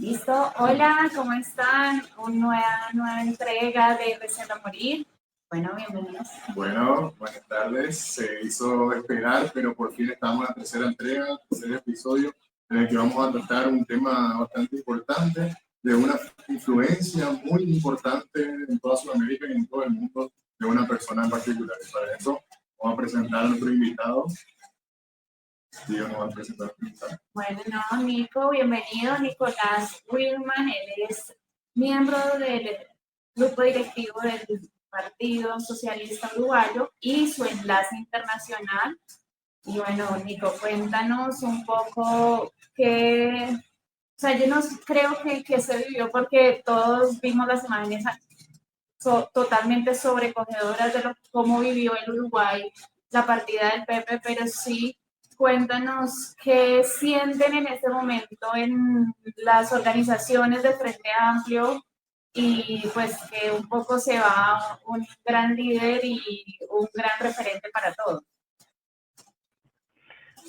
Listo. Hola, ¿cómo están? Una nueva entrega de Receta a Morir. Bueno, bienvenidos. Bueno, buenas tardes. Se hizo esperar, pero por fin estamos en la tercera entrega, tercer episodio, en el que vamos a tratar un tema bastante importante, de una influencia muy importante en toda Sudamérica y en todo el mundo, de una persona en particular. Y para eso vamos a presentar a nuestro invitado. Dios nos va a presentar a nuestro invitado. Bueno, no, Nico, bienvenido. Nicolás Wilman, él es miembro del grupo directivo del Partido Socialista Uruguayo y su enlace internacional. Y bueno, Nico, cuéntanos un poco qué, o sea, yo no creo que se vivió porque todos vimos las imágenes totalmente sobrecogedoras de cómo vivió el Uruguay la partida del Pepe, pero sí, cuéntanos qué sienten en este momento en las organizaciones de Frente Amplio y pues que un poco se va un gran líder y un gran referente para todos.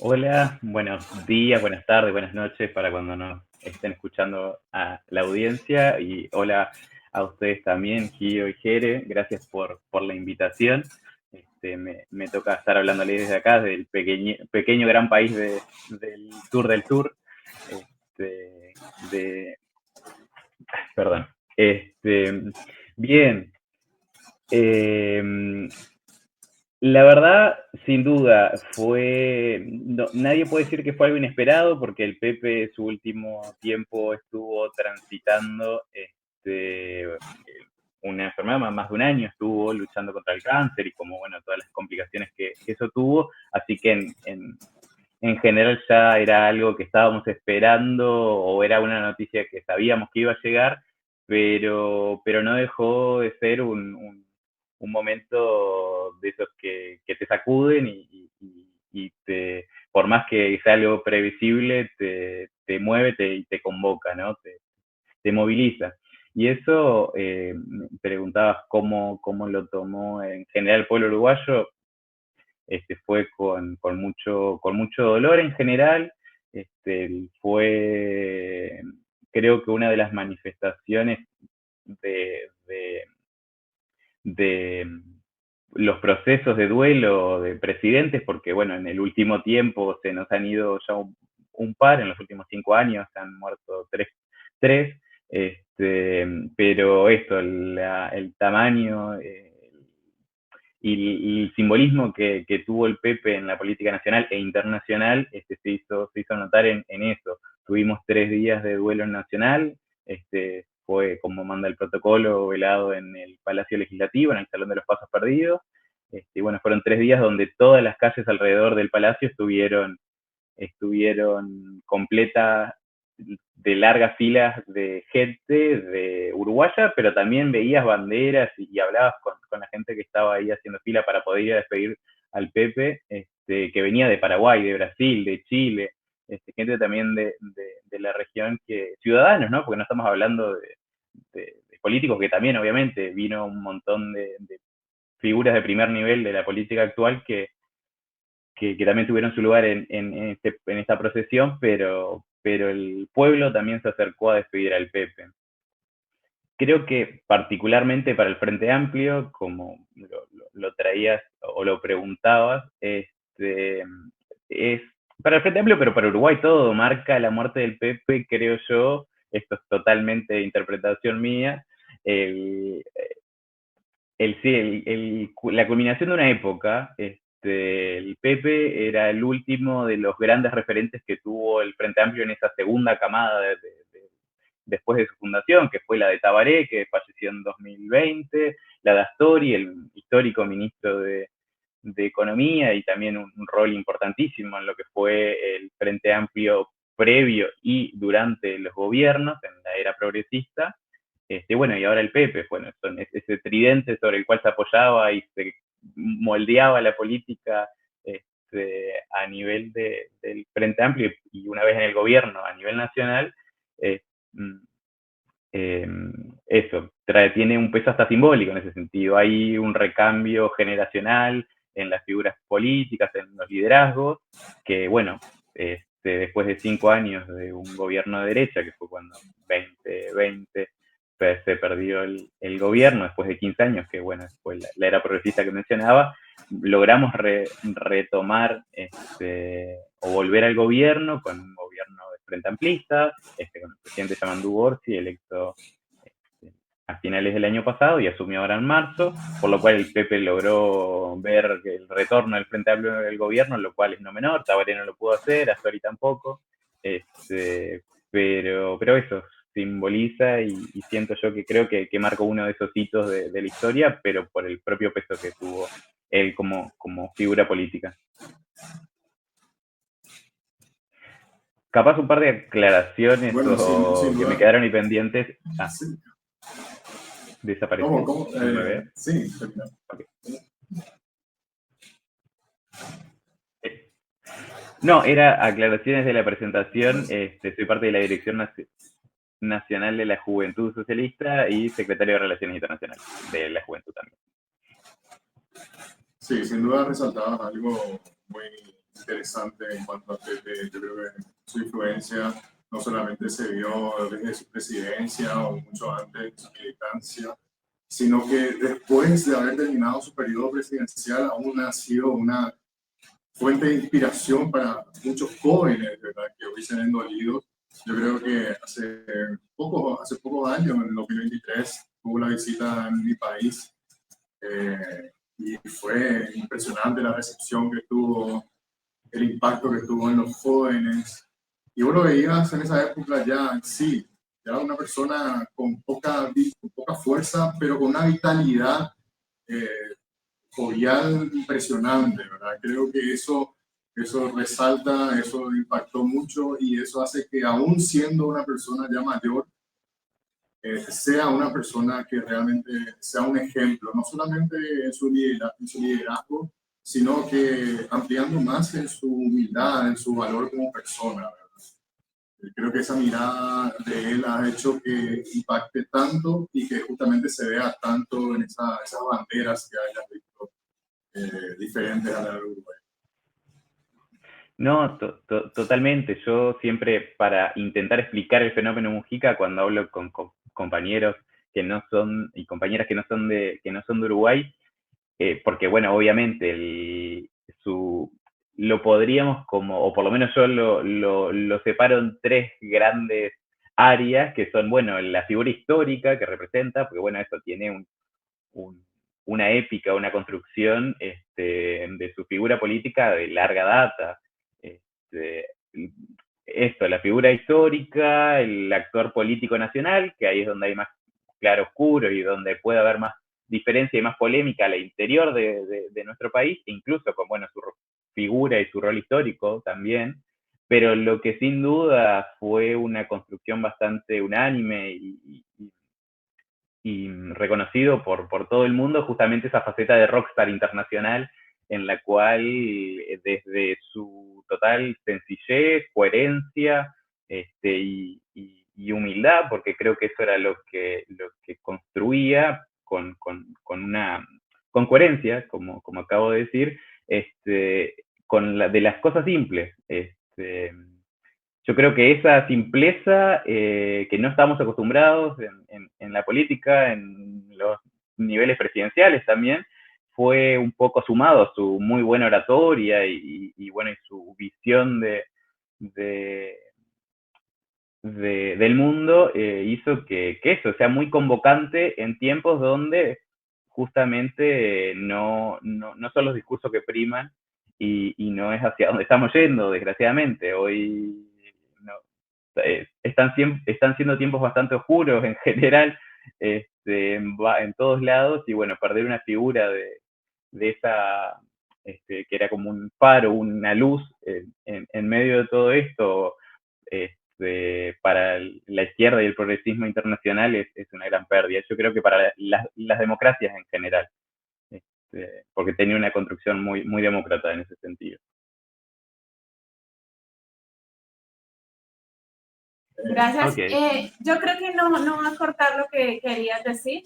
Hola, buenos días, buenas tardes, buenas noches para cuando nos estén escuchando a la audiencia, y hola a ustedes también, Gio y Jere, gracias por la invitación. Me toca estar hablándoles desde acá, desde el pequeño gran país del sur del sur. Perdón. Bien. La verdad, sin duda, nadie puede decir que fue algo inesperado, porque el Pepe su último tiempo estuvo transitando una enfermedad, más de un año estuvo luchando contra el cáncer y como, bueno, todas las complicaciones que eso tuvo, así que en general ya era algo que estábamos esperando, o era una noticia que sabíamos que iba a llegar, pero no dejó de ser un momento de esos que te sacuden y por más que sea algo previsible, te mueve y te convoca, ¿no? Te moviliza. Y eso, me preguntabas cómo lo tomó en general el pueblo uruguayo. Fue con mucho dolor en general. Fue, creo que una de las manifestaciones de los procesos de duelo de presidentes, porque bueno, en el último tiempo se nos han ido ya un par, en los últimos 5 años se han muerto tres, pero esto, el tamaño y el simbolismo que tuvo el Pepe en la política nacional e internacional se hizo notar en eso. Tuvimos 3 días de duelo nacional, fue como manda el protocolo, velado en el Palacio Legislativo, en el Salón de los Pasos Perdidos. Bueno, fueron 3 días donde todas las calles alrededor del Palacio estuvieron completas, de largas filas de gente de uruguaya, pero también veías banderas y hablabas con la gente que estaba ahí haciendo fila para poder ir a despedir al Pepe, que venía de Paraguay, de Brasil, de Chile, gente también de la región, ciudadanos, ¿no? Porque no estamos hablando de políticos, que también obviamente vino un montón de figuras de primer nivel de la política actual que también tuvieron su lugar en esta procesión, pero el pueblo también se acercó a despedir al Pepe. Creo que particularmente para el Frente Amplio, como lo traías o lo preguntabas, es para el Frente Amplio, pero para Uruguay todo, marca la muerte del Pepe, creo yo, esto es totalmente interpretación mía, la culminación de una época. El Pepe era el último de los grandes referentes que tuvo el Frente Amplio en esa segunda camada después de su fundación, que fue la de Tabaré, que falleció en 2020, la de Astori, el histórico ministro de Economía, y también un rol importantísimo en lo que fue el Frente Amplio previo y durante los gobiernos, en la era progresista. Bueno, y ahora el Pepe, bueno, son ese tridente sobre el cual se apoyaba y se moldeaba la política a nivel del Frente Amplio, y una vez en el gobierno a nivel nacional. Eso tiene un peso hasta simbólico en ese sentido. Hay un recambio generacional en las figuras políticas, en los liderazgos, que bueno, después de 5 años de un gobierno de derecha, que fue cuando 2020 se perdió el gobierno, después de 15 años, que bueno, fue la era progresista que mencionaba, logramos retomar o volver al gobierno con un gobierno de Frente Amplista, con el presidente Yamandu Orsi, electo a finales del año pasado y asumió ahora en marzo, por lo cual el PP logró ver el retorno del Frente Amplio del gobierno, lo cual es no menor. Tabaré no lo pudo hacer, Astori tampoco, pero eso simboliza y siento yo que creo que marcó uno de esos hitos de la historia, pero por el propio peso que tuvo él como figura política. Capaz un par de aclaraciones sin que duda. me quedaron ahí pendientes. Sí. ¿Desapareció? ¿Cómo? Sí, okay. No, era aclaraciones de la presentación. Soy parte de la Dirección Nacional de la Juventud Socialista y secretario de Relaciones Internacionales de la Juventud también. Sí, sin duda resaltabas algo muy interesante en cuanto a Pepe. Yo creo que su influencia no solamente se vio desde su presidencia o mucho antes de su militancia, sino que después de haber terminado su periodo presidencial aún ha sido una fuente de inspiración para muchos jóvenes, ¿verdad?, que hoy se ven dolidos. Yo creo que hace pocos años, en el 2023, tuvo la visita en mi país y fue impresionante la recepción que tuvo, el impacto que tuvo en los jóvenes. Y vos lo veías en esa época ya, sí, ya una persona con poca fuerza, pero con una vitalidad jovial impresionante, ¿verdad? Creo que eso resalta, eso impactó mucho y eso hace que aún siendo una persona ya mayor, sea una persona que realmente sea un ejemplo, no solamente en su liderazgo, sino que ampliando más en su humildad, en su valor como persona, ¿verdad? Creo que esa mirada de él ha hecho que impacte tanto y que justamente se vea tanto en esas banderas que hayas visto diferentes a la de Uruguay. No, totalmente. Yo siempre, para intentar explicar el fenómeno Mujica, cuando hablo con compañeros que no son, y compañeras que no son de Uruguay, porque bueno, obviamente lo podríamos o por lo menos yo lo separo en 3 grandes áreas, que son, bueno, la figura histórica que representa, porque bueno, eso tiene una épica, una construcción de su figura política de larga data. La figura histórica, el actor político nacional, que ahí es donde hay más claroscuro y donde puede haber más diferencia y más polémica al interior de nuestro país, incluso con, bueno, su figura y su rol histórico también, pero lo que sin duda fue una construcción bastante unánime y reconocido por todo el mundo, justamente esa faceta de rockstar internacional en la cual desde su total sencillez, coherencia y humildad, porque creo que eso era lo que construía con coherencia, como acabo de decir, de las cosas simples. Yo creo que esa simpleza que no estamos acostumbrados en la política, en los niveles presidenciales también, fue un poco sumado a su muy buena oratoria y bueno, y su visión del mundo hizo que eso sea muy convocante en tiempos donde justamente no son los discursos que priman y no es hacia donde estamos yendo, desgraciadamente. Hoy están siendo tiempos bastante oscuros en general, en todos lados, y bueno, perder una figura de esa, que era como un faro, una luz en medio de todo esto, para la izquierda y el progresismo internacional es una gran pérdida. Yo creo que para las democracias en general, porque tenía una construcción muy, muy demócrata en ese sentido. Gracias. Okay. Yo creo que no va a cortar lo que querías decir.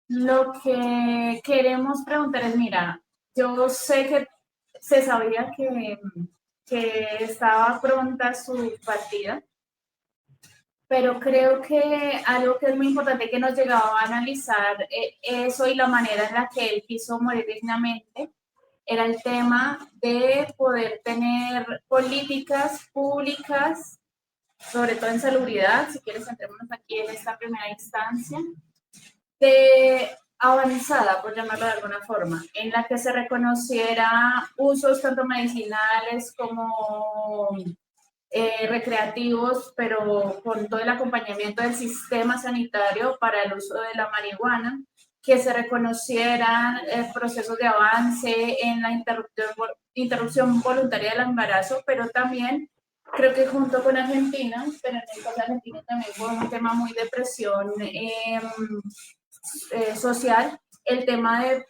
Lo que queremos preguntar es, mira, yo sé que se sabía que que estaba pronta su partida, pero creo que algo que es muy importante que nos llegaba a analizar eso y la manera en la que él quiso morir dignamente era el tema de poder tener políticas públicas, sobre todo en salubridad, si quieres centrémonos aquí en esta primera instancia, de avanzada, por llamarlo de alguna forma, en la que se reconociera usos tanto medicinales como recreativos, pero con todo el acompañamiento del sistema sanitario para el uso de la marihuana, que se reconocieran procesos de avance en la interrupción voluntaria del embarazo, pero también creo que junto con Argentina, pero en el caso de Argentina también fue un tema muy de presión social, el tema de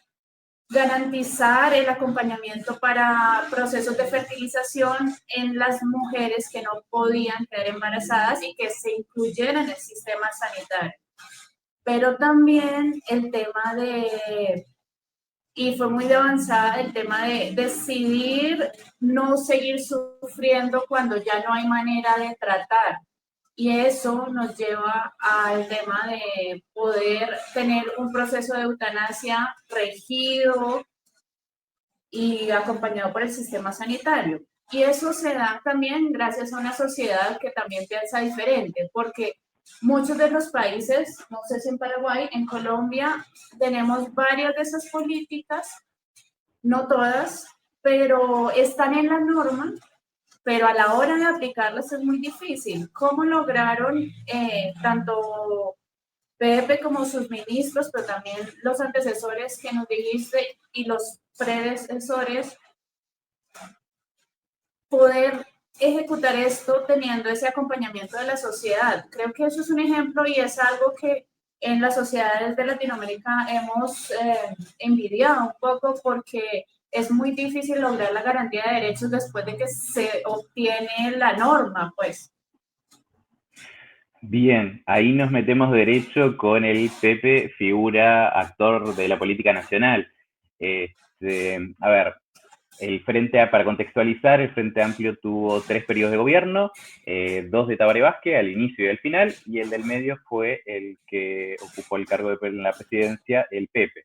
garantizar el acompañamiento para procesos de fertilización en las mujeres que no podían quedar embarazadas y que se incluyeran en el sistema sanitario. Pero también el tema de, y fue muy de avanzada, el tema de decidir no seguir sufriendo cuando ya no hay manera de tratar. Y eso nos lleva al tema de poder tener un proceso de eutanasia regido y acompañado por el sistema sanitario. Y eso se da también gracias a una sociedad que también piensa diferente, porque muchos de los países, no sé si en Paraguay, en Colombia, tenemos varias de esas políticas, no todas, pero están en la norma, pero a la hora de aplicarlas es muy difícil. ¿Cómo lograron tanto Pepe como sus ministros, pero también los antecesores que nos dijiste y los predecesores, poder ejecutar esto teniendo ese acompañamiento de la sociedad? Creo que eso es un ejemplo y es algo que en las sociedades de Latinoamérica hemos envidiado un poco porque es muy difícil lograr la garantía de derechos después de que se obtiene la norma, pues. Bien, ahí nos metemos derecho con el Pepe, figura, actor de la política nacional. A ver, para contextualizar, el Frente Amplio tuvo 3 periodos de gobierno, 2 de Tabaré Vázquez al inicio y al final, y el del medio fue el que ocupó el cargo de la presidencia, el Pepe.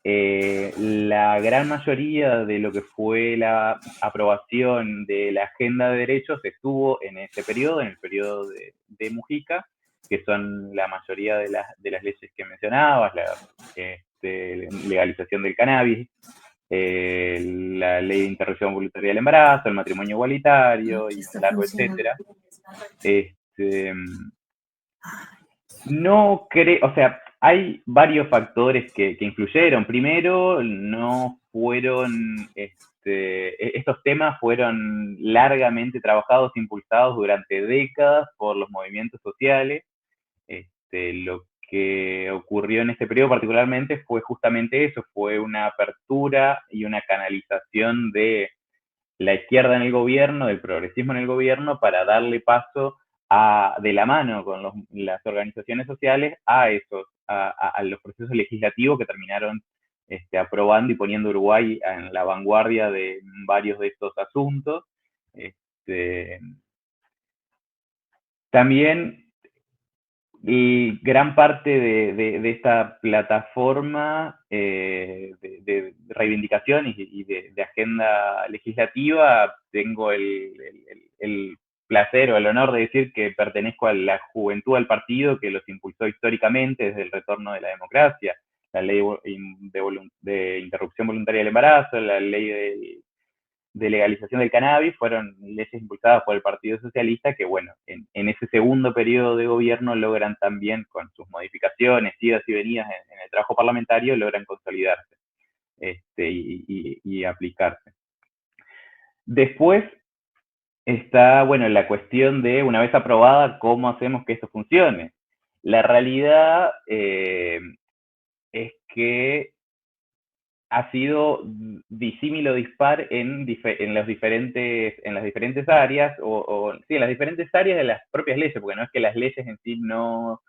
La gran mayoría de lo que fue la aprobación de la agenda de derechos estuvo en ese periodo, en el periodo de Mujica, que son la mayoría de las leyes que mencionabas, la legalización del cannabis, la ley de interrupción voluntaria del embarazo, el matrimonio igualitario, y un largo etcétera. No creo, o sea, hay varios factores que influyeron. Primero, no fueron, estos temas fueron largamente trabajados, impulsados durante décadas por los movimientos sociales. Lo que ocurrió en este periodo particularmente fue justamente eso, fue una apertura y una canalización de la izquierda en el gobierno, del progresismo en el gobierno, para darle paso de la mano con las organizaciones sociales a los procesos legislativos que terminaron aprobando y poniendo a Uruguay en la vanguardia de varios de estos asuntos. También y gran parte de esta plataforma de reivindicación y de agenda legislativa, tengo el placer o el honor de decir que pertenezco a la juventud del partido que los impulsó históricamente desde el retorno de la democracia, la ley de interrupción voluntaria del embarazo, la ley de legalización del cannabis, fueron leyes impulsadas por el Partido Socialista que, bueno, en ese segundo periodo de gobierno logran también, con sus modificaciones, idas y venidas en el trabajo parlamentario, logran consolidarse y aplicarse. Después está, bueno, la cuestión de, una vez aprobada, cómo hacemos que esto funcione. La realidad es que ha sido disímil o dispar en las diferentes áreas, sí, en las diferentes áreas de las propias leyes, porque no es que las leyes en sí no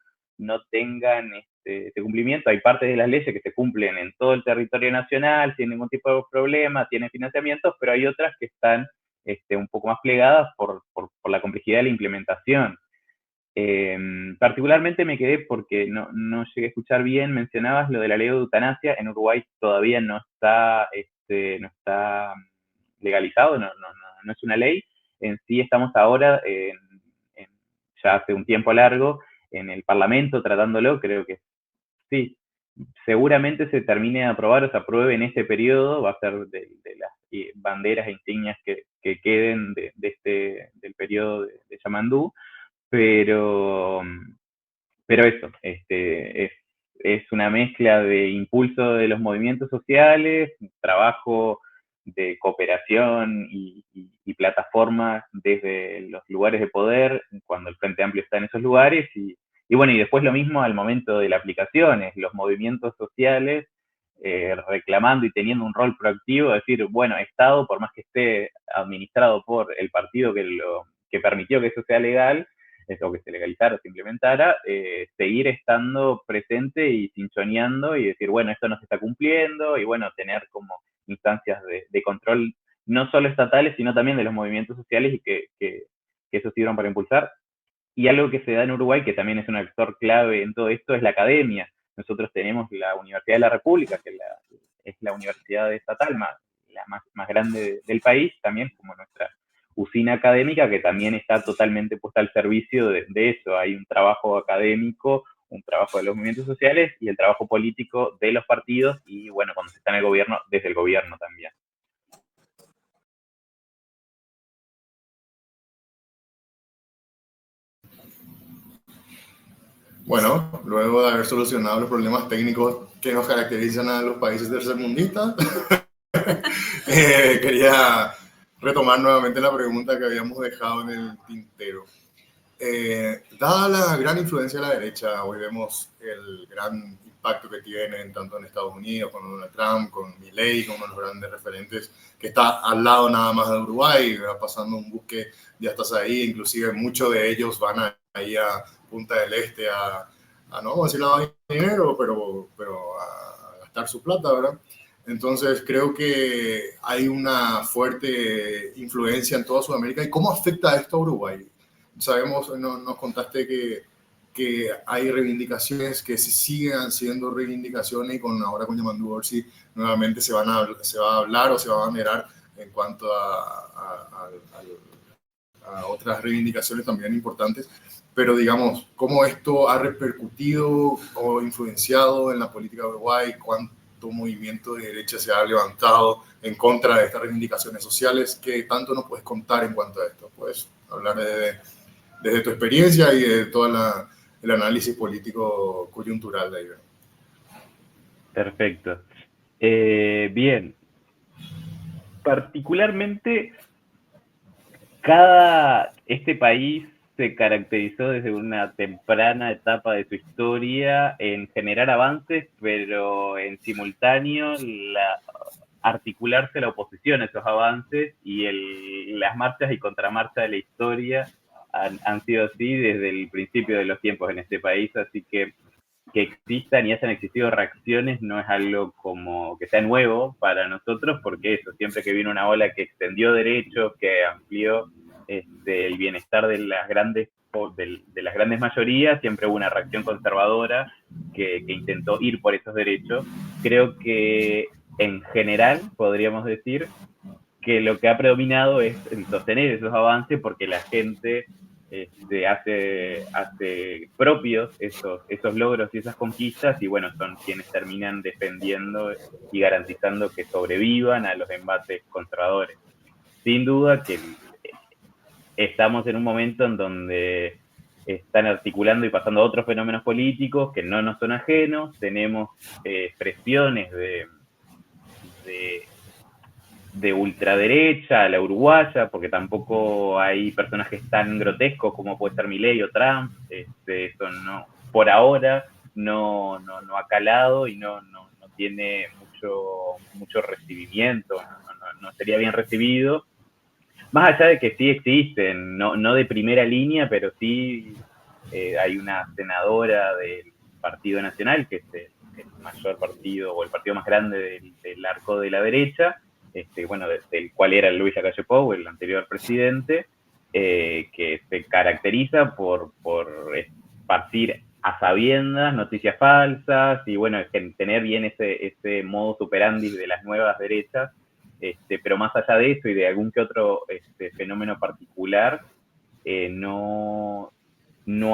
tengan este cumplimiento. Hay partes de las leyes que se cumplen en todo el territorio nacional sin ningún tipo de problema, tienen financiamientos, pero hay otras que están un poco más plegadas por la complejidad de la implementación. Particularmente me quedé porque no llegué a escuchar bien, mencionabas lo de la ley de eutanasia. En Uruguay todavía no está legalizado, no es una ley. En sí estamos ahora, ya hace un tiempo largo, en el Parlamento tratándolo, creo que sí, seguramente se termine de aprobar o se apruebe en este periodo, va a ser de las banderas e insignias que queden del periodo de Yamandú, pero eso, es una mezcla de impulso de los movimientos sociales, trabajo de cooperación y plataformas desde los lugares de poder, cuando el Frente Amplio está en esos lugares, y bueno, y después lo mismo al momento de la aplicación, es los movimientos sociales reclamando y teniendo un rol proactivo, decir, bueno, Estado, por más que esté administrado por el partido que permitió que eso sea legal, o que se legalizara o se implementara, seguir estando presente y cinchoneando y decir, bueno, esto no se está cumpliendo, y bueno, tener como instancias de control no solo estatales, sino también de los movimientos sociales, y que eso sirvan para impulsar. Y algo que se da en Uruguay, que también es un actor clave en todo esto, es la academia. Nosotros tenemos la Universidad de la República, que es la universidad estatal la más grande del país, también como nuestra usina académica, que también está totalmente puesta al servicio de eso. Hay un trabajo académico, un trabajo de los movimientos sociales y el trabajo político de los partidos, y bueno, cuando se está en el gobierno, desde el gobierno también. Bueno, luego de haber solucionado los problemas técnicos que nos caracterizan a los países tercermundistas, quería retomar nuevamente la pregunta que habíamos dejado en el tintero. Dada la gran influencia de la derecha, hoy vemos el gran impacto que tienen tanto en Estados Unidos, con Donald Trump, con Milei, con uno de los grandes referentes que está al lado nada más de Uruguay, va pasando un bus que ya estás ahí, inclusive muchos de ellos van ahí a Punta del Este a no decir nada de dinero, pero a gastar su plata, ¿verdad? Entonces creo que hay una fuerte influencia en toda Sudamérica. ¿Y cómo afecta esto a Uruguay? Sabemos, nos contaste que hay reivindicaciones que se siguen siendo reivindicaciones, y ahora con Yamandu Orsi nuevamente se va a hablar o se va a banderar en cuanto a otras reivindicaciones también importantes. Pero digamos, ¿cómo esto ha repercutido o influenciado en la política de Uruguay? ¿Cuánto movimiento de derecha se ha levantado en contra de estas reivindicaciones sociales? ¿Qué tanto nos puedes contar en cuanto a esto? Puedes hablar desde tu experiencia y de todo el análisis político coyuntural de ahí. Perfecto. Bien. Particularmente, este país se caracterizó desde una temprana etapa de su historia en generar avances, pero en simultáneo articularse la oposición a esos avances, y las marchas y contramarchas de la historia han sido así desde el principio de los tiempos en este país, así que existan y hayan existido reacciones no es algo como que sea nuevo para nosotros, porque eso, siempre que vino una ola que extendió derechos, que amplió el bienestar de las grandes mayorías, siempre hubo una reacción conservadora que intentó ir por esos derechos. Creo que en general podríamos decir que lo que ha predominado es el sostener esos avances, porque la gente hace propios esos logros y esas conquistas, y bueno, son quienes terminan defendiendo y garantizando que sobrevivan a los embates conservadores. Sin duda que estamos en un momento en donde están articulando y pasando otros fenómenos políticos que no nos son ajenos. Tenemos presiones de ultraderecha a la uruguaya, porque tampoco hay personajes tan grotescos como puede ser Milei o Trump. Eso no, por ahora no ha calado y no tiene mucho recibimiento, no sería bien recibido. Más allá de que sí existen, no de primera línea, pero sí hay una senadora del Partido Nacional, que es el mayor partido o el partido más grande del arco de la derecha, bueno, del cual era Luis Lacalle Pou, el anterior presidente, que se caracteriza por esparcir a sabiendas noticias falsas y, bueno, tener bien ese modus operandi de las nuevas derechas, pero más allá de eso y de algún que otro fenómeno particular, no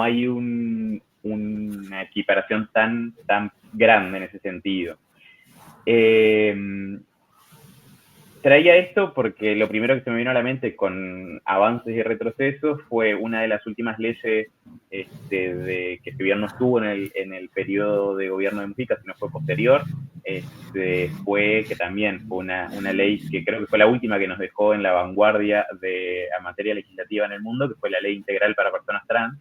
hay una equiparación tan grande en ese sentido. Traía esto porque lo primero que se me vino a la mente con avances y retrocesos fue una de las últimas leyes que este gobierno estuvo en el periodo de gobierno de Mujica, si no fue posterior, fue que también fue una ley que creo que fue la última que nos dejó en la vanguardia de la materia legislativa en el mundo, que fue la Ley Integral para Personas Trans,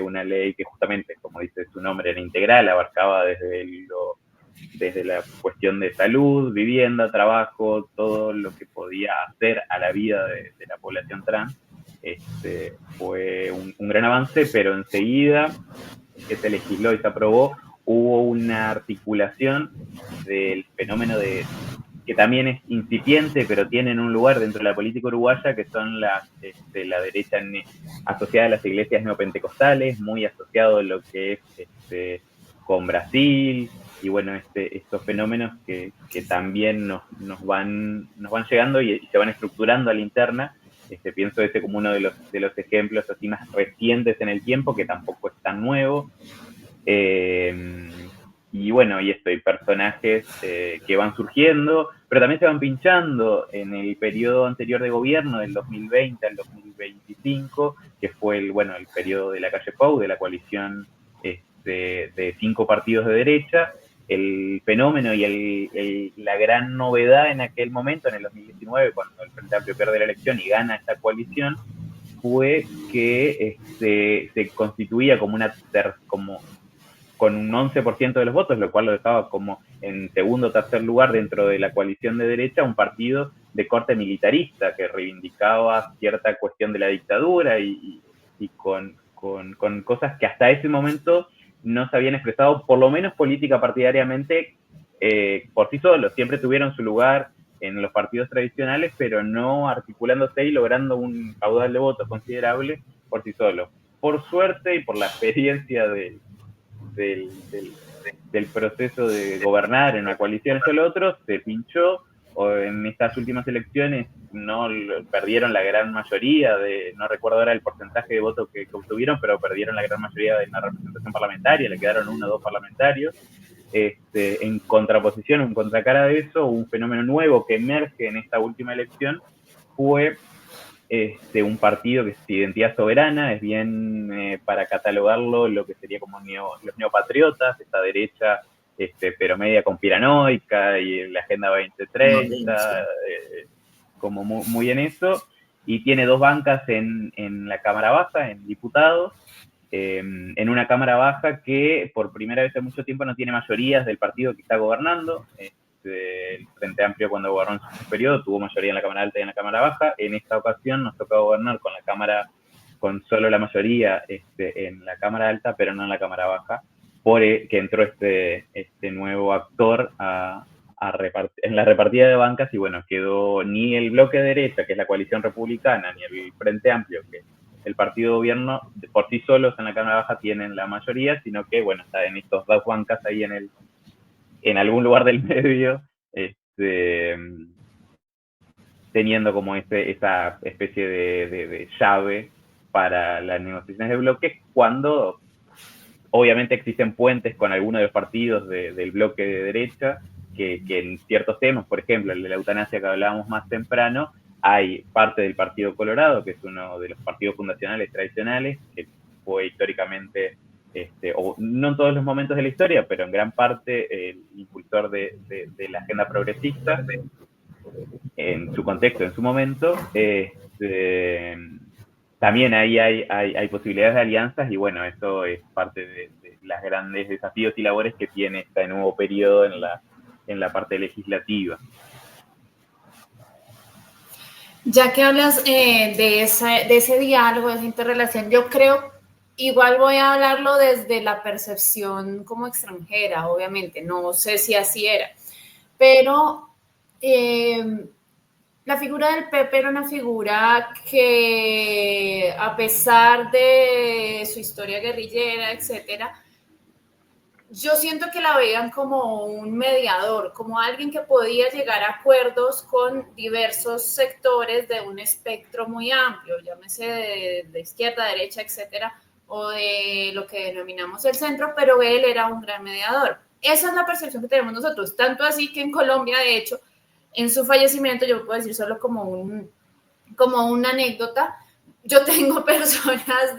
una ley que justamente, como dice su nombre, era integral, abarcaba desde la cuestión de salud, vivienda, trabajo, todo lo que podía hacer a la vida de la población trans. Fue un gran avance, pero enseguida que se legisló y se aprobó, hubo una articulación del fenómeno que también es incipiente, pero tienen un lugar dentro de la política uruguaya, que son la derecha asociada a las iglesias neopentecostales, muy asociado a lo que es con Brasil, y bueno, estos fenómenos que también nos van llegando y se van estructurando a la interna. Pienso como uno de los ejemplos así más recientes en el tiempo, que tampoco es tan nuevo. Y bueno, y hay personajes que van surgiendo, pero también se van pinchando en el periodo anterior de gobierno, del 2020 al 2025, que fue el periodo de Lacalle Pou, de la coalición de 5 partidos de derecha. El fenómeno y la gran novedad en aquel momento, en el 2019, cuando el Frente Amplio pierde la elección y gana esta coalición, fue que se constituía como con un 11% de los votos, lo cual lo dejaba como en segundo o tercer lugar dentro de la coalición de derecha, un partido de corte militarista que reivindicaba cierta cuestión de la dictadura y con cosas que hasta ese momento no se habían expresado, por lo menos política partidariamente, por sí solos. Siempre tuvieron su lugar en los partidos tradicionales, pero no articulándose y logrando un caudal de votos considerable por sí solos. Por suerte y por la experiencia del proceso de gobernar en una coalición o el otro, se pinchó. O en estas últimas elecciones no perdieron la gran mayoría no recuerdo ahora el porcentaje de votos que obtuvieron, pero perdieron la gran mayoría de la representación parlamentaria, le quedaron 1 o 2 parlamentarios. En contraposición, en contracara de eso, un fenómeno nuevo que emerge en esta última elección fue un partido que es identidad soberana, es bien para catalogarlo lo que sería como los neopatriotas, esta derecha pero media conspiranoica, y la Agenda 2030, como muy en eso, y tiene 2 bancas en la Cámara Baja, en diputados, en una Cámara Baja que por primera vez en mucho tiempo no tiene mayorías del partido que está gobernando. El Frente Amplio, cuando gobernó en su periodo, tuvo mayoría en la Cámara Alta y en la Cámara Baja. En esta ocasión nos toca gobernar con solo la mayoría en la Cámara Alta, pero no en la Cámara Baja, que entró este nuevo actor en la repartida de bancas, y bueno, quedó ni el bloque de derecha, que es la coalición republicana, ni el Frente Amplio, que es el partido de gobierno, por sí solos en la Cámara Baja tienen la mayoría, sino que, bueno, está en estos 2 bancas ahí en algún lugar del medio, teniendo como esa especie de llave para las negociaciones de bloques, cuando obviamente existen puentes con algunos de los partidos del bloque de derecha, que en ciertos temas, por ejemplo, el de la eutanasia que hablábamos más temprano, hay parte del Partido Colorado, que es uno de los partidos fundacionales tradicionales, que fue históricamente, o no en todos los momentos de la historia, pero en gran parte el impulsor de la agenda progresista, en su contexto, en su momento. También ahí hay posibilidades de alianzas, y bueno, eso es parte de los grandes desafíos y labores que tiene este nuevo periodo en la parte legislativa. Ya que hablas de ese diálogo, de esa interrelación, yo creo, igual voy a hablarlo desde la percepción como extranjera, obviamente, no sé si así era, pero La figura del Pepe era una figura que, a pesar de su historia guerrillera, etcétera, yo siento que la veían como un mediador, como alguien que podía llegar a acuerdos con diversos sectores de un espectro muy amplio, llámese de izquierda, derecha, etcétera, o de lo que denominamos el centro, pero él era un gran mediador. Esa es la percepción que tenemos nosotros, tanto así que en Colombia, de hecho, en su fallecimiento, yo puedo decir solo como una anécdota, yo tengo personas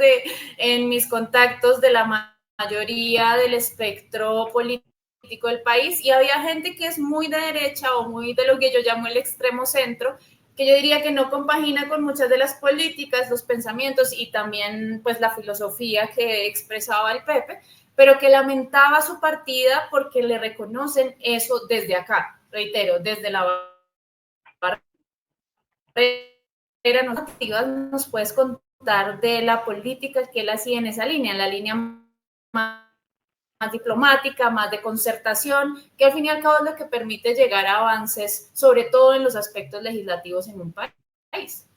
en mis contactos de la mayoría del espectro político del país y había gente que es muy de derecha o muy de lo que yo llamo el extremo centro, que yo diría que no compagina con muchas de las políticas, los pensamientos y también pues la filosofía que expresaba el Pepe, pero que lamentaba su partida porque le reconocen eso desde acá, reitero, desde la barrera normativa. Nos puedes contar de la política que él hacía en esa línea, en la línea más diplomática, más de concertación, que al fin y al cabo es lo que permite llegar a avances, sobre todo en los aspectos legislativos en un país.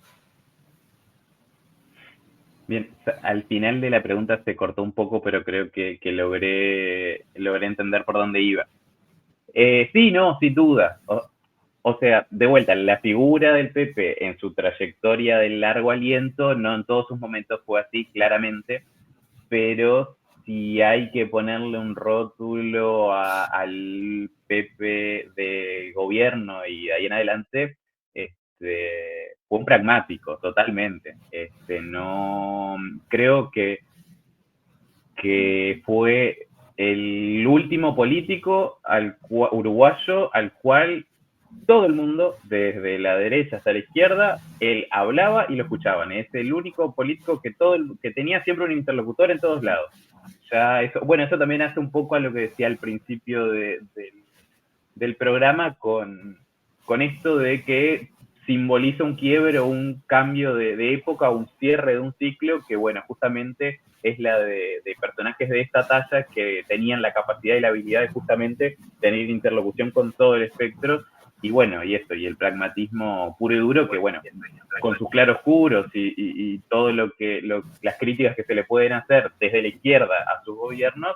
Bien, al final de la pregunta se cortó un poco, pero creo que logré entender por dónde iba. Sí, no, sin duda. O sea, de vuelta, la figura del Pepe en su trayectoria del largo aliento, no en todos sus momentos fue así, claramente, pero si hay que ponerle un rótulo al Pepe de gobierno y de ahí en adelante, fue un pragmático, totalmente. No, creo que fue el último político uruguayo al cual todo el mundo, desde la derecha hasta la izquierda, él hablaba y lo escuchaban. Es el único político que tenía siempre un interlocutor en todos lados. Ya eso, bueno, eso también hace un poco a lo que decía al principio del programa con esto de que simboliza un quiebre o un cambio de época, un cierre de un ciclo que, bueno, justamente es la de personajes de esta talla que tenían la capacidad y la habilidad de justamente tener interlocución con todo el espectro. Y bueno, y el pragmatismo puro y duro, que bueno, con sus claroscuros y todo las críticas que se le pueden hacer desde la izquierda a sus gobiernos,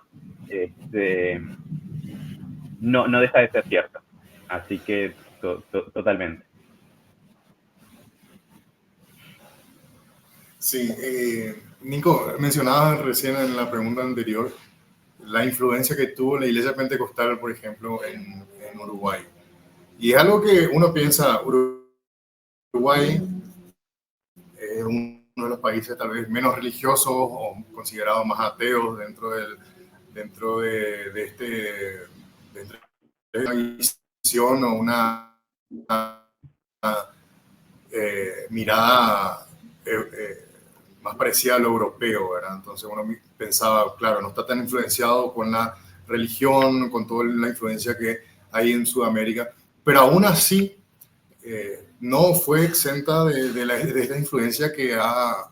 no deja de ser cierto. Así que totalmente. Sí, Nico, mencionabas recién en la pregunta anterior la influencia que tuvo la Iglesia Pentecostal, por ejemplo, en Uruguay. Y es algo que uno piensa, Uruguay es uno de los países tal vez menos religiosos o considerados más ateos dentro de esta visión o una mirada más parecida a lo europeo, ¿verdad? Entonces uno pensaba, claro, no está tan influenciado con la religión, con toda la influencia que hay en Sudamérica, pero aún así no fue exenta de esta influencia que ha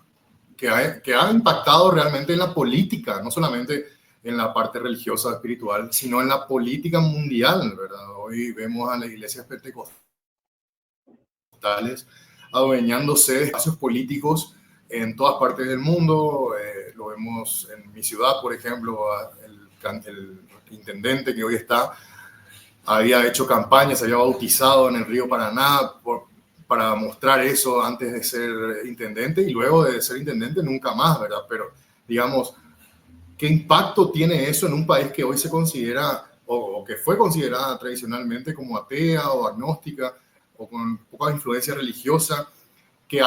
impactado realmente en la política, no solamente en la parte religiosa, espiritual, sino en la política mundial, ¿verdad? Hoy vemos a las iglesias pentecostales adueñándose de espacios políticos en todas partes del mundo. Lo vemos en mi ciudad, por ejemplo, el intendente que hoy está había hecho campaña, se había bautizado en el río Paraná para mostrar eso antes de ser intendente, y luego de ser intendente nunca más, ¿verdad? Pero digamos, ¿qué impacto tiene eso en un país que hoy se considera o que fue considerada tradicionalmente como atea o agnóstica o con poca influencia religiosa, que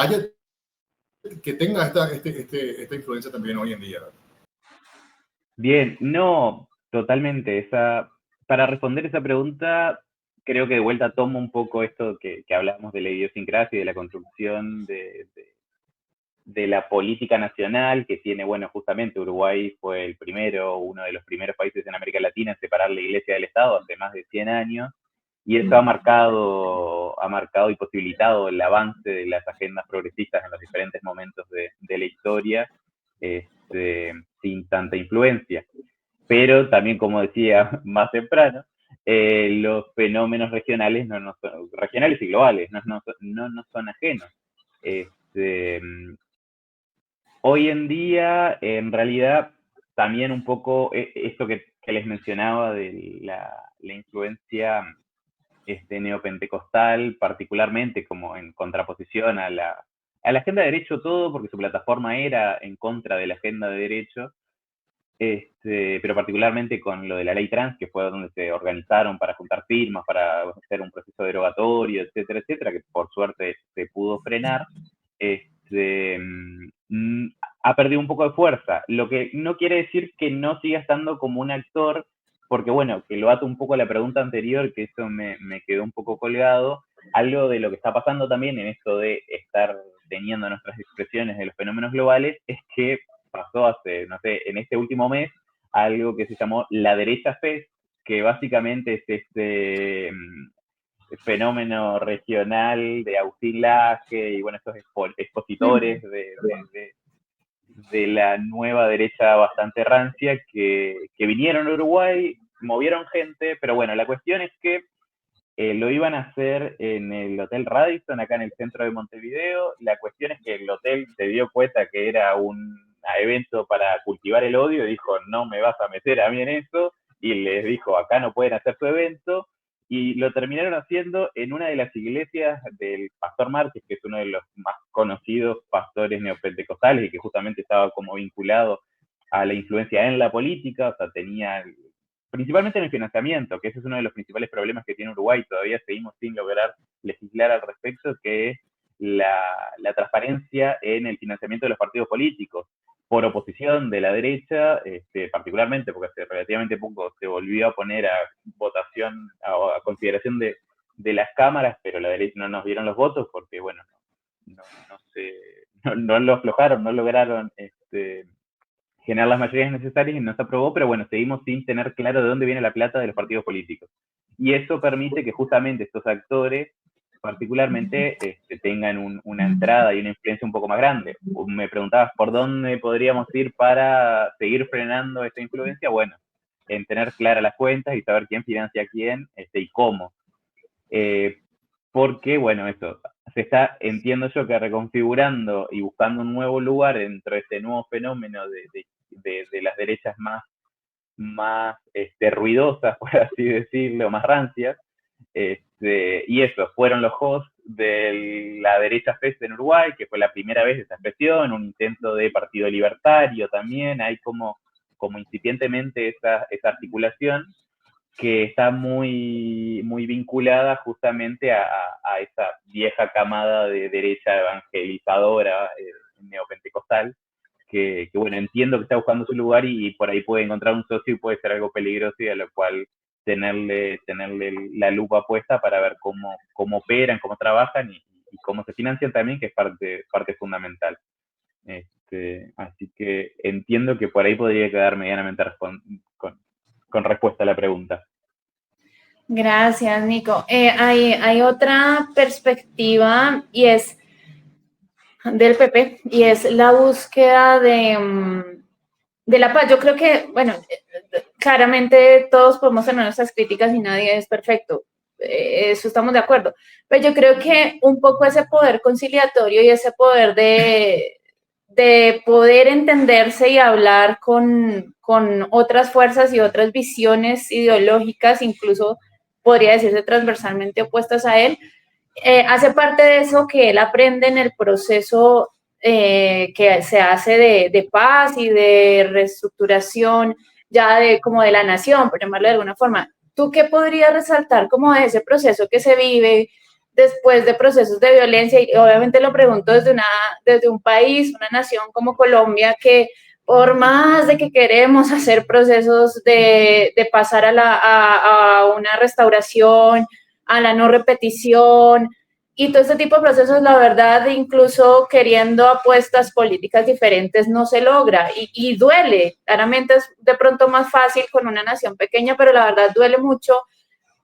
tenga esta influencia también hoy en día? Bien, no, totalmente. Para responder esa pregunta, creo que de vuelta tomo un poco esto que hablábamos de la idiosincrasia y de la construcción de la política nacional que tiene, bueno, justamente Uruguay fue uno de los primeros países en América Latina en separar la iglesia del Estado hace más de 100 años, y eso ha marcado y posibilitado el avance de las agendas progresistas en los diferentes momentos de la historia, sin tanta influencia. Pero también, como decía más temprano, los fenómenos regionales regionales y globales no nos son ajenos. Hoy en día, en realidad, también un poco esto que les mencionaba de la influencia neopentecostal, particularmente como en contraposición a la agenda de derecho todo, porque su plataforma era en contra de la agenda de derecho, pero particularmente con lo de la ley trans, que fue donde se organizaron para juntar firmas, para hacer un proceso derogatorio, etcétera, etcétera, que por suerte se pudo frenar, ha perdido un poco de fuerza, lo que no quiere decir que no siga estando como un actor, porque bueno, que lo ato un poco a la pregunta anterior, que eso me quedó un poco colgado, algo de lo que está pasando también en esto de estar teniendo nuestras expresiones de los fenómenos globales, es que pasó hace, no sé, en este último mes, algo que se llamó la derecha fest, que básicamente es este fenómeno regional de Agustín Laje y bueno, estos expositores de la nueva derecha bastante rancia que vinieron a Uruguay, movieron gente, pero bueno, la cuestión es que lo iban a hacer en el Hotel Radisson, acá en el centro de Montevideo. La cuestión es que el hotel se dio cuenta que era un evento para cultivar el odio y dijo, no me vas a meter a mí en eso, y les dijo, acá no pueden hacer su evento, y lo terminaron haciendo en una de las iglesias del Pastor Márquez, que es uno de los más conocidos pastores neopentecostales y que justamente estaba como vinculado a la influencia en la política, o sea, tenía principalmente en el financiamiento, que ese es uno de los principales problemas que tiene Uruguay, todavía seguimos sin lograr legislar al respecto, que es la transparencia en el financiamiento de los partidos políticos, por oposición de la derecha, particularmente porque hace relativamente poco se volvió a poner a votación, a consideración de las cámaras, pero la derecha no nos dieron los votos porque, bueno, no lo aflojaron, no lograron generar las mayorías necesarias y no se aprobó, pero bueno, seguimos sin tener claro de dónde viene la plata de los partidos políticos. Y eso permite que justamente estos actores particularmente tengan una entrada y una influencia un poco más grande. Me preguntabas por dónde podríamos ir para seguir frenando esta influencia. Bueno, en tener claras las cuentas y saber quién financia a quién y cómo. Porque, bueno, eso se está, entiendo yo, que reconfigurando y buscando un nuevo lugar dentro de este nuevo fenómeno de las derechas más ruidosas, por así decirlo, más rancias. Y eso, fueron los hosts de la derecha fest en Uruguay, que fue la primera vez de esa expresión, un intento de partido libertario también, hay como incipientemente esa articulación que está muy vinculada justamente a esa vieja camada de derecha evangelizadora neopentecostal, que bueno, entiendo que está buscando su lugar y por ahí puede encontrar un socio y puede ser algo peligroso y a lo cual tenerle la lupa puesta para ver cómo operan, cómo trabajan y cómo se financian también, que es parte fundamental. Así que entiendo que por ahí podría quedar medianamente con respuesta a la pregunta. Gracias, Nico. Hay otra perspectiva y es del PP y es la búsqueda de la paz. Yo creo que, bueno, claramente todos podemos tener nuestras críticas y nadie es perfecto. Eso estamos de acuerdo. Pero yo creo que un poco ese poder conciliatorio y ese poder de poder entenderse y hablar con otras fuerzas y otras visiones ideológicas, incluso podría decirse transversalmente opuestas a él, hace parte de eso que él aprende en el proceso que se hace de paz y de reestructuración ya como de la nación, por llamarlo de alguna forma. ¿Tú qué podrías resaltar como de ese proceso que se vive después de procesos de violencia? Y obviamente lo pregunto desde un país, una nación como Colombia, que por más de que queremos hacer procesos de pasar a una restauración, a la no repetición y todo este tipo de procesos, la verdad, incluso queriendo apuestas políticas diferentes, no se logra y duele. Claramente es de pronto más fácil con una nación pequeña, pero la verdad duele mucho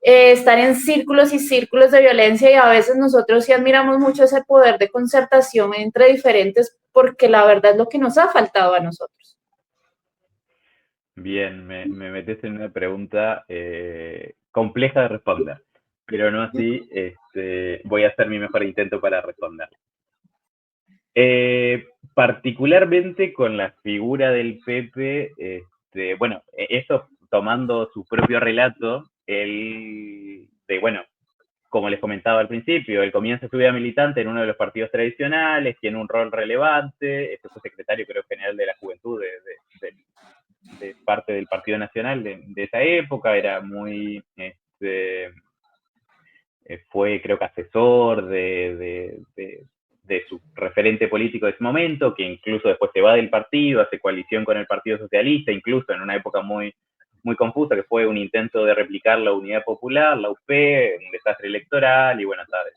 estar en círculos y círculos de violencia y a veces nosotros sí admiramos mucho ese poder de concertación entre diferentes porque la verdad es lo que nos ha faltado a nosotros. Bien, me metes en una pregunta compleja de responder, pero no así, voy a hacer mi mejor intento para responder. Particularmente con la figura del Pepe, bueno, eso tomando su propio relato, bueno, como les comentaba al principio, él comienza su vida militante en uno de los partidos tradicionales, tiene un rol relevante, fue secretario, creo, general de la Juventud de parte del Partido Nacional de esa época, era muy, fue, creo que, asesor de su referente político de ese momento, que incluso después se va del partido, hace coalición con el Partido Socialista, incluso en una época muy, muy confusa, que fue un intento de replicar la Unidad Popular, la UP, un desastre electoral, y bueno, ¿sabes?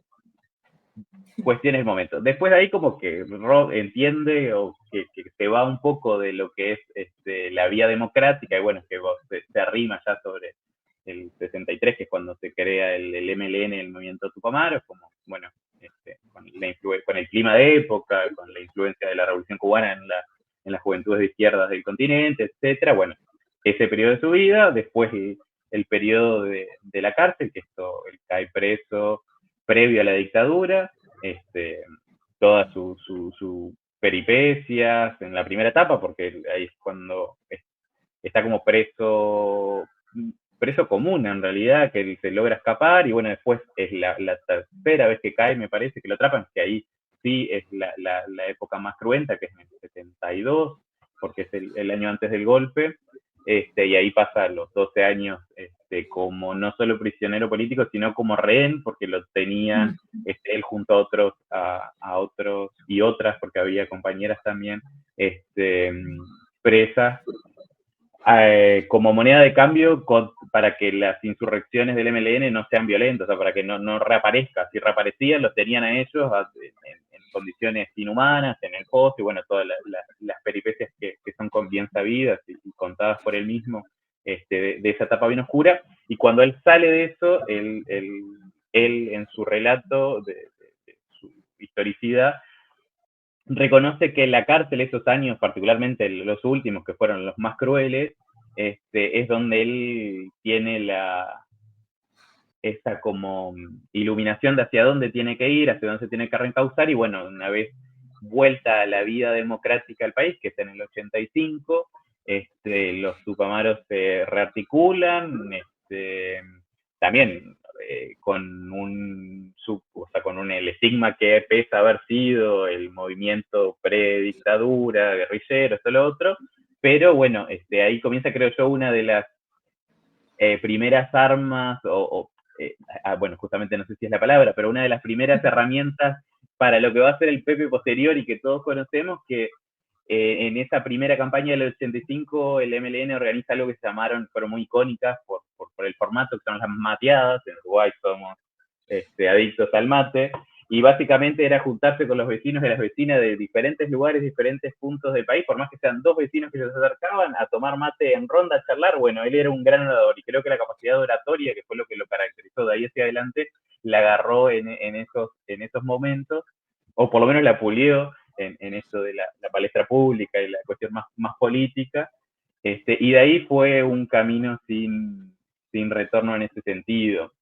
Cuestiones del momento. Después de ahí como que Rob entiende o que se va un poco de lo que es la vía democrática, y bueno, que se arrima ya sobre el 63, que es cuando se crea el MLN, el Movimiento Tupamaros, como, bueno, con el clima de época, con la influencia de la Revolución Cubana en las juventudes de izquierdas del continente, etcétera. Bueno, ese periodo de su vida, después el periodo de la cárcel, que él cae preso previo a la dictadura, todas sus peripecias en la primera etapa, porque ahí es cuando está como preso común en realidad, que él se logra escapar, y bueno, después es la tercera vez que cae, me parece, que lo atrapan, que ahí sí es la época más cruenta, que es en el 72, porque es el año antes del golpe, y ahí pasa los 12 años como no solo prisionero político, sino como rehén, porque lo tenían él junto a otros y otras, porque había compañeras también presas, como moneda de cambio para que las insurrecciones del MLN no sean violentas, o sea, para que no reaparezca. Si reaparecían, los tenían a ellos en condiciones inhumanas, en el poste, y bueno, todas las peripecias que son bien sabidas y contadas por él mismo, de esa etapa bien oscura. Y cuando él sale de eso, él en su relato de su historicidad, reconoce que en la cárcel, esos años, particularmente los últimos, que fueron los más crueles, es donde él tiene esa como iluminación de hacia dónde tiene que ir, hacia dónde se tiene que reencauzar, y bueno, una vez vuelta a la vida democrática del país, que es en el 85, los Tupamaros se rearticulan, también con el estigma que pesa haber sido el movimiento pre-dictadura, guerrillero, esto lo otro, pero bueno, ahí comienza, creo yo, una de las primeras armas, bueno, justamente no sé si es la palabra, pero una de las primeras herramientas para lo que va a ser el Pepe posterior y que todos conocemos, que en esa primera campaña del 85 el MLN organiza algo que se llamaron, fueron muy icónicas por el formato, que son las mateadas. En Uruguay somos adictos al mate, y básicamente era juntarse con los vecinos y las vecinas de diferentes lugares, diferentes puntos del país, por más que sean dos vecinos que se acercaban a tomar mate en ronda, a charlar. Bueno, él era un gran orador, y creo que la capacidad de oratoria, que fue lo que lo caracterizó de ahí hacia adelante, la agarró en esos momentos, o por lo menos la pulió en eso de la palestra pública y la cuestión más política, y de ahí fue un camino sin retorno en ese sentido.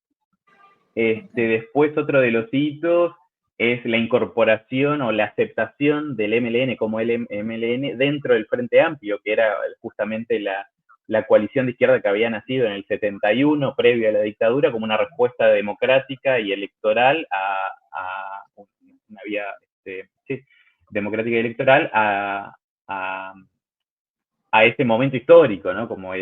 Después, otro de los hitos es la incorporación o la aceptación del MLN como el MLN dentro del Frente Amplio, que era justamente la coalición de izquierda que había nacido en el 71, previo a la dictadura, como una respuesta democrática y electoral a una vía democrática y electoral a ese momento histórico, ¿no? Como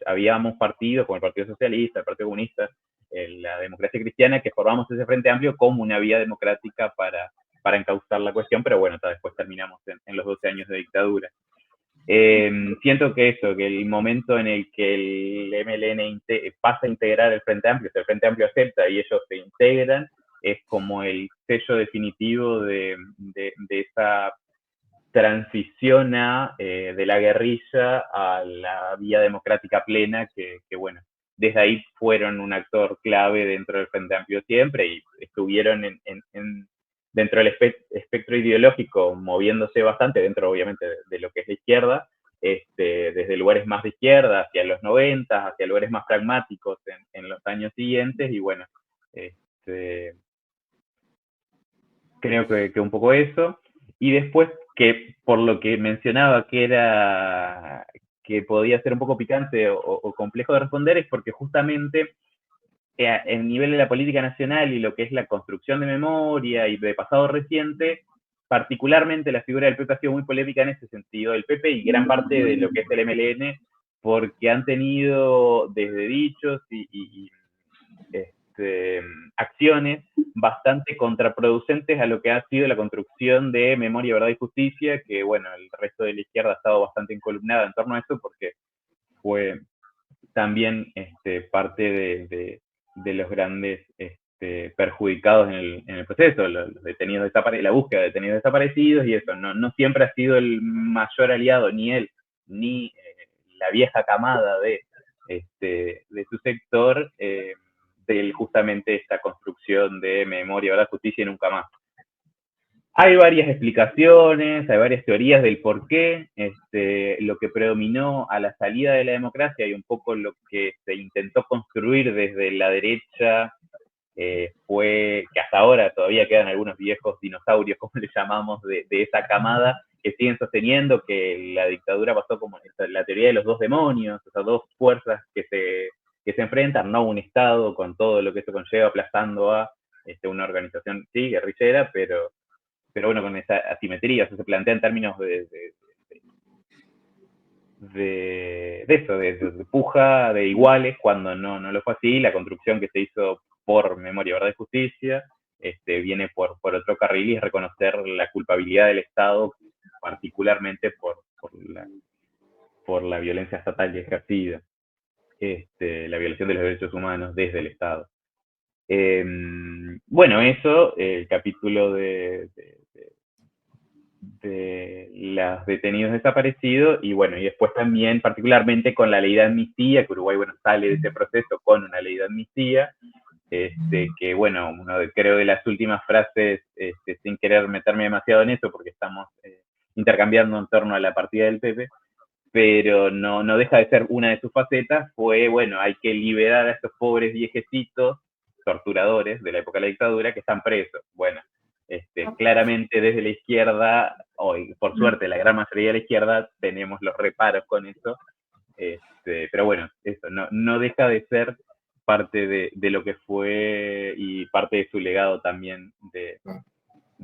habíamos partidos como el Partido Socialista, el Partido Comunista, la Democracia Cristiana, que formamos ese Frente Amplio como una vía democrática para encauzar la cuestión, pero bueno, después terminamos en los 12 años de dictadura. Siento que el momento en el que el MLN pasa a integrar el Frente Amplio, el Frente Amplio acepta y ellos se integran, es como el sello definitivo de esa transición de la guerrilla a la vía democrática plena, que bueno, desde ahí fueron un actor clave dentro del Frente Amplio siempre, y estuvieron dentro del espectro ideológico moviéndose bastante, dentro obviamente de lo que es la izquierda, desde lugares más de izquierda hacia los 90, hacia lugares más pragmáticos en los años siguientes, y bueno, creo que un poco eso. Y después, que por lo que mencionaba que podía ser un poco picante o complejo de responder, es porque justamente el nivel de la política nacional y lo que es la construcción de memoria y de pasado reciente, particularmente la figura del PP ha sido muy polémica en ese sentido, el PP y gran parte de lo que es el MLN, porque han tenido desde dichos y acciones bastante contraproducentes a lo que ha sido la construcción de Memoria, Verdad y Justicia, que bueno, el resto de la izquierda ha estado bastante encolumnada en torno a eso, porque fue también parte de los grandes perjudicados en el proceso, los detenidos la búsqueda de detenidos desaparecidos, y eso no siempre ha sido el mayor aliado, ni él, ni la vieja camada de su sector, de justamente esta construcción de Memoria, Verdad, Justicia y Nunca Más. Hay varias explicaciones, hay varias teorías del por qué. Lo que predominó a la salida de la democracia y un poco lo que se intentó construir desde la derecha fue que hasta ahora todavía quedan algunos viejos dinosaurios, como le llamamos, de esa camada, que siguen sosteniendo que la dictadura pasó como la teoría de los dos demonios, esas dos fuerzas que se enfrentan, no un Estado con todo lo que eso conlleva, aplazando a una organización, sí, guerrillera, pero bueno, con esa asimetría, o sea, se plantea en términos de puja de iguales, cuando no lo fue así. La construcción que se hizo por Memoria, Verdad y Justicia viene por otro carril, y es reconocer la culpabilidad del Estado, particularmente por la violencia estatal ejercida, la violación de los derechos humanos desde el Estado. Bueno, eso, el capítulo de los detenidos desaparecidos, y bueno, y después también particularmente con la ley de amnistía, que Uruguay, bueno, sale de ese proceso con una ley de amnistía, que bueno, creo de las últimas frases, sin querer meterme demasiado en eso, porque estamos intercambiando en torno a la partida del PP, pero no deja de ser una de sus facetas, fue, bueno, hay que liberar a estos pobres viejecitos torturadores de la época de la dictadura que están presos. Bueno, claramente desde la izquierda, hoy por suerte la gran mayoría de la izquierda, tenemos los reparos con eso, pero bueno, eso no deja de ser parte de lo que fue, y parte de su legado también, de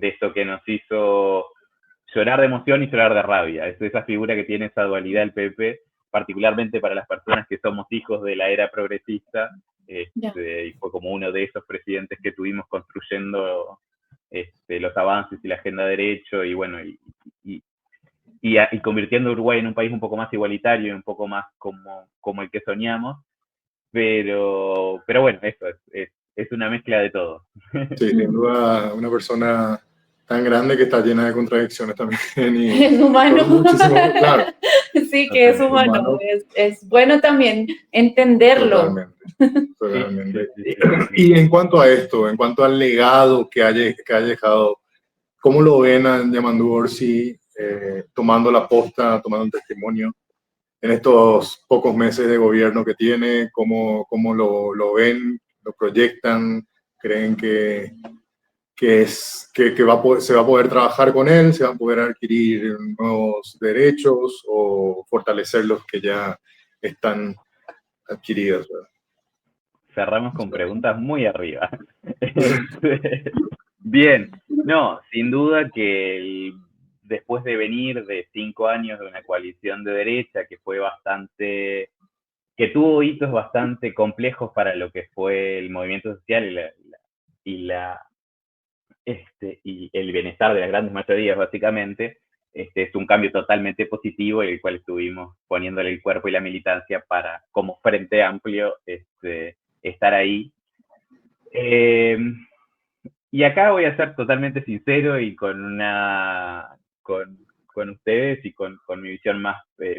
eso que nos hizo llorar de emoción y llorar de rabia. Es esa figura que tiene esa dualidad el PP, particularmente para las personas que somos hijos de la era progresista, y fue como uno de esos presidentes que tuvimos construyendo los avances y la agenda de derecho, y bueno, y convirtiendo a Uruguay en un país un poco más igualitario y un poco más como el que soñamos, pero bueno, eso es una mezcla de todo. Sí, sin duda, una persona tan grande que está llena de contradicciones también. Y es humano. Claro. Sí, que es humano. Es bueno también entenderlo. Totalmente. Y en cuanto a esto, en cuanto al legado que ha dejado, ¿cómo lo ven a Yamandu Orsi tomando la posta, tomando el testimonio en estos pocos meses de gobierno que tiene? ¿Cómo lo ven, lo proyectan? ¿Creen que se va a poder trabajar con él, se van a poder adquirir nuevos derechos o fortalecer los que ya están adquiridos, ¿verdad? Cerramos con preguntas muy arriba. Bien, no, sin duda que después de venir de 5 años de una coalición de derecha que tuvo hitos bastante complejos para lo que fue el movimiento social y el bienestar de las grandes mayorías, básicamente, es un cambio totalmente positivo, el cual estuvimos poniéndole el cuerpo y la militancia para, como Frente Amplio, estar ahí. Y acá voy a ser totalmente sincero y con ustedes y con mi visión más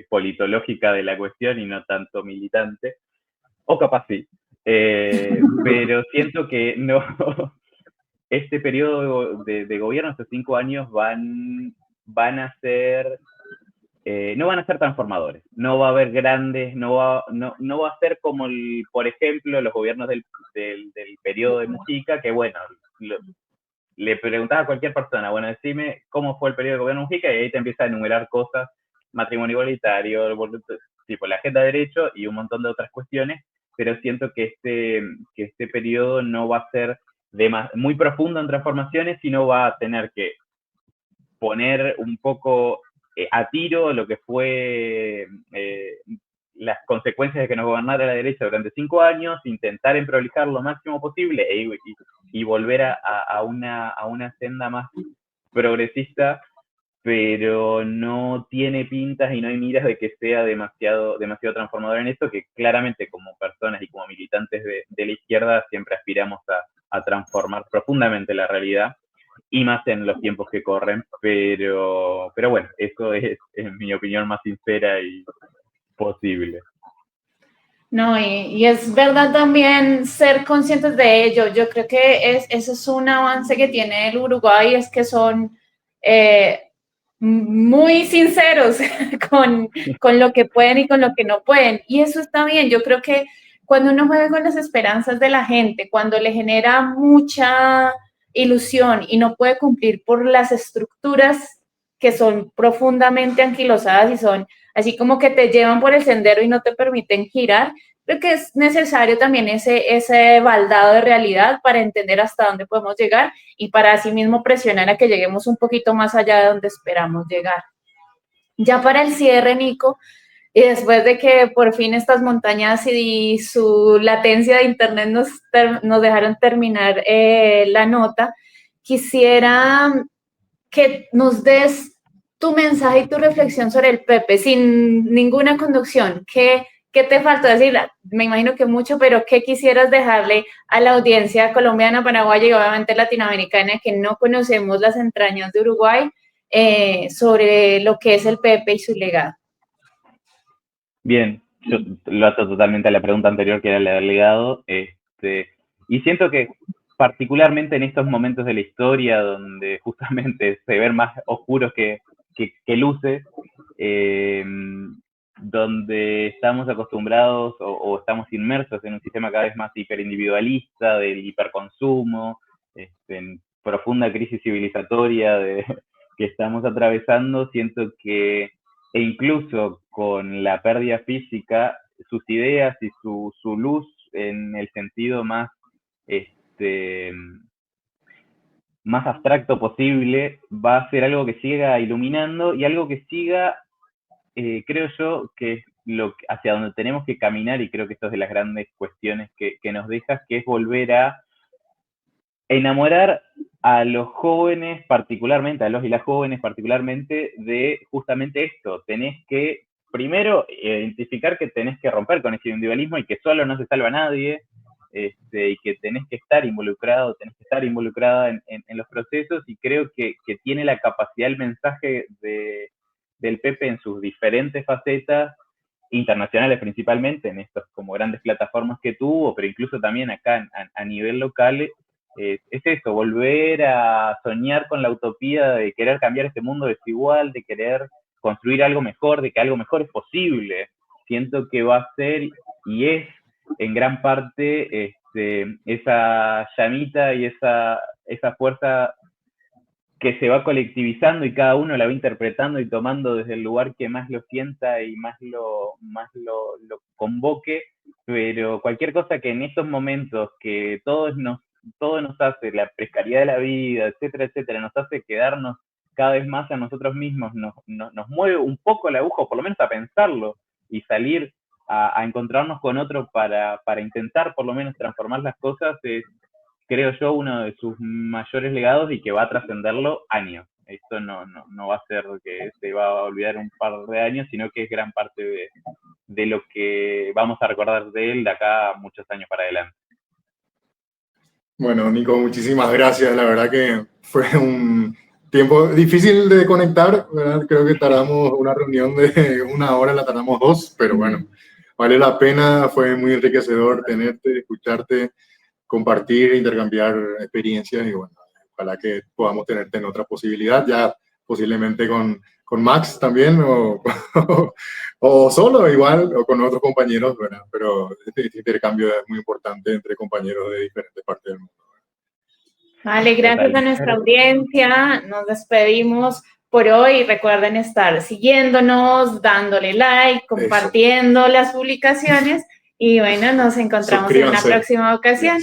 politológica de la cuestión y no tanto militante, o capaz sí, pero siento que no. Este periodo de gobierno, estos 5 años, van a ser no van a ser transformadores, no va a haber grandes, no va a ser como, por ejemplo, los gobiernos del periodo de Mujica, que bueno, le preguntás a cualquier persona, bueno, decime cómo fue el periodo de gobierno de Mujica, y ahí te empieza a enumerar cosas, matrimonio igualitario, tipo la agenda de derecho y un montón de otras cuestiones, pero siento que este periodo no va a ser muy profundo en transformaciones, sino va a tener que poner un poco a tiro lo que fue las consecuencias de que nos gobernara la derecha durante 5 años, intentar emprolijar lo máximo posible y volver a una senda más progresista, pero no tiene pintas y no hay miras de que sea demasiado transformador en esto, que claramente como personas y como militantes de la izquierda siempre aspiramos a transformar profundamente la realidad, y más en los tiempos que corren, pero bueno, eso es mi opinión más sincera y posible. No, y es verdad también ser conscientes de ello. Yo creo que eso es un avance que tiene el Uruguay, es que son muy sinceros con lo que pueden y con lo que no pueden. Y eso está bien. Yo creo que cuando uno juega con las esperanzas de la gente, cuando le genera mucha ilusión y no puede cumplir por las estructuras que son profundamente anquilosadas y son así como que te llevan por el sendero y no te permiten girar, creo que es necesario también ese baldado de realidad para entender hasta dónde podemos llegar y para así mismo presionar a que lleguemos un poquito más allá de donde esperamos llegar. Ya para el cierre, Nico, y después de que por fin estas montañas y su latencia de internet nos dejaron terminar la nota, quisiera que nos des tu mensaje y tu reflexión sobre el Pepe, sin ninguna conducción. ¿Qué te faltó decir? Me imagino que mucho, pero ¿qué quisieras dejarle a la audiencia colombiana, paraguaya y obviamente latinoamericana que no conocemos las entrañas de Uruguay sobre lo que es el Pepe y su legado? Bien, yo lo ato totalmente a la pregunta anterior, que era la del legado, y siento que particularmente en estos momentos de la historia donde justamente se ven más oscuros que luces, donde estamos acostumbrados o estamos inmersos en un sistema cada vez más hiperindividualista, del hiperconsumo, en profunda crisis civilizatoria que estamos atravesando, siento que, e incluso con la pérdida física, sus ideas y su luz en el sentido más más abstracto posible, va a ser algo que siga iluminando y algo que siga, creo yo, que es hacia donde tenemos que caminar, y creo que esto es de las grandes cuestiones que nos deja, que es volver a enamorar a los jóvenes particularmente, a los y las jóvenes particularmente, de justamente esto. Tenés que, primero, identificar que tenés que romper con ese individualismo y que solo no se salva a nadie, y que tenés que estar involucrado, tenés que estar involucrada en los procesos, y creo que tiene la capacidad el mensaje del Pepe en sus diferentes facetas, internacionales principalmente, en estas como grandes plataformas que tuvo, pero incluso también acá a nivel local, es eso, volver a soñar con la utopía de querer cambiar este mundo desigual, de querer construir algo mejor, de que algo mejor es posible. Siento que va a ser y es en gran parte esa llamita y esa fuerza que se va colectivizando y cada uno la va interpretando y tomando desde el lugar que más lo sienta y más lo convoque, pero cualquier cosa que en estos momentos que todo nos hace, la precariedad de la vida, etcétera, etcétera, nos hace quedarnos cada vez más a nosotros mismos, nos mueve un poco la aguja, o por lo menos a pensarlo, y salir a encontrarnos con otro para intentar por lo menos transformar las cosas, es, creo yo, uno de sus mayores legados y que va a trascenderlo años. Esto no va a ser que se va a olvidar un par de años, sino que es gran parte de lo que vamos a recordar de él de acá a muchos años para adelante. Bueno, Nico, muchísimas gracias. La verdad que fue un tiempo difícil de conectar, ¿verdad? Creo que tardamos una reunión de 1 hora, la tardamos 2, pero bueno, vale la pena, fue muy enriquecedor tenerte, escucharte, compartir, intercambiar experiencias, y bueno, ojalá que podamos tenerte en otra posibilidad. Ya posiblemente con Max también, o solo igual, o con otros compañeros, ¿verdad? Pero este intercambio es muy importante entre compañeros de diferentes partes del mundo. Vale, gracias a nuestra audiencia. Nos despedimos por hoy. Recuerden estar siguiéndonos, dándole like, compartiendo las publicaciones y bueno, nos encontramos en una próxima ocasión.